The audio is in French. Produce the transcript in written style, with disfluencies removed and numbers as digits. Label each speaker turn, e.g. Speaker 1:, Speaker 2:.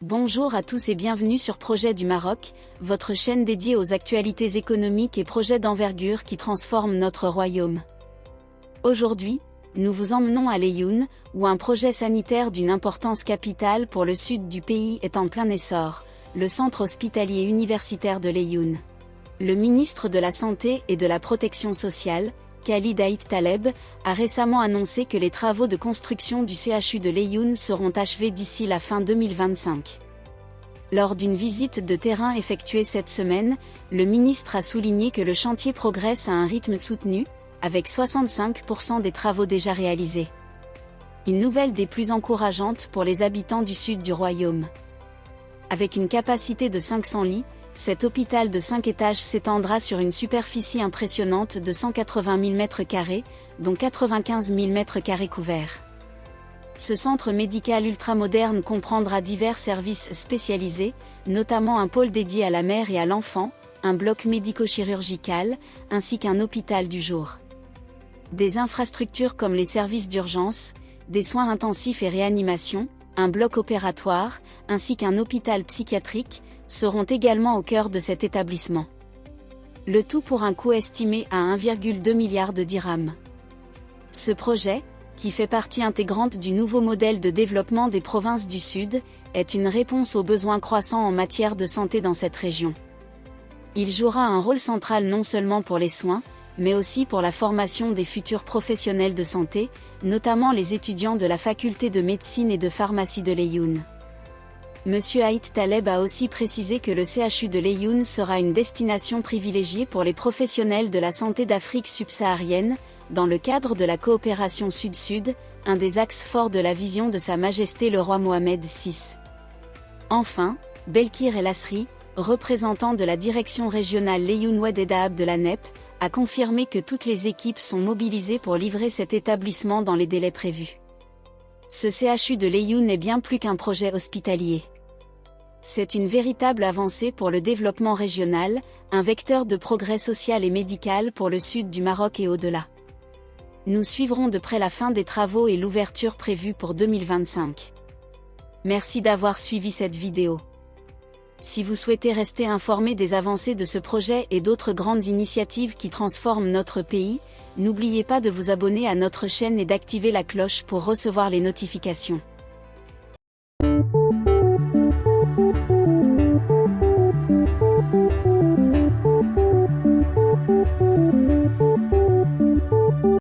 Speaker 1: Bonjour à tous et bienvenue sur Projet du Maroc, votre chaîne dédiée aux actualités économiques et projets d'envergure qui transforment notre royaume. Aujourd'hui, nous vous emmenons à Laayoune, où un projet sanitaire d'une importance capitale pour le sud du pays est en plein essor, le centre hospitalier universitaire de Laayoune. Le ministre de la Santé et de la Protection sociale, Khalid Aït Taleb, a récemment annoncé que les travaux de construction du CHU de Laayoune seront achevés d'ici la fin 2025. Lors d'une visite de terrain effectuée cette semaine, le ministre a souligné que le chantier progresse à un rythme soutenu, avec 65% des travaux déjà réalisés. Une nouvelle des plus encourageantes pour les habitants du sud du royaume. Avec une capacité de 500 lits, cet hôpital de 5 étages s'étendra sur une superficie impressionnante de 180 000 m², dont 95 000 m² couverts. Ce centre médical ultramoderne comprendra divers services spécialisés, notamment un pôle dédié à la mère et à l'enfant, un bloc médico-chirurgical, ainsi qu'un hôpital du jour. Des infrastructures comme les services d'urgence, des soins intensifs et réanimation, un bloc opératoire, ainsi qu'un hôpital psychiatrique, seront également au cœur de cet établissement. Le tout pour un coût estimé à 1,2 milliard de dirhams. Ce projet, qui fait partie intégrante du nouveau modèle de développement des provinces du Sud, est une réponse aux besoins croissants en matière de santé dans cette région. Il jouera un rôle central non seulement pour les soins, mais aussi pour la formation des futurs professionnels de santé, notamment les étudiants de la faculté de médecine et de pharmacie de Laayoune. Monsieur Aït Taleb a aussi précisé que le CHU de Laayoune sera une destination privilégiée pour les professionnels de la santé d'Afrique subsaharienne, dans le cadre de la coopération Sud-Sud, un des axes forts de la vision de Sa Majesté le roi Mohamed VI. Enfin, Belkir El Asri, représentant de la direction régionale Laayoune Oued Daab de la NEP, a confirmé que toutes les équipes sont mobilisées pour livrer cet établissement dans les délais prévus. Ce CHU de Laayoune est bien plus qu'un projet hospitalier. C'est une véritable avancée pour le développement régional, un vecteur de progrès social et médical pour le sud du Maroc et au-delà. Nous suivrons de près la fin des travaux et l'ouverture prévue pour 2025. Merci d'avoir suivi cette vidéo. Si vous souhaitez rester informé des avancées de ce projet et d'autres grandes initiatives qui transforment notre pays, n'oubliez pas de vous abonner à notre chaîne et d'activer la cloche pour recevoir les notifications.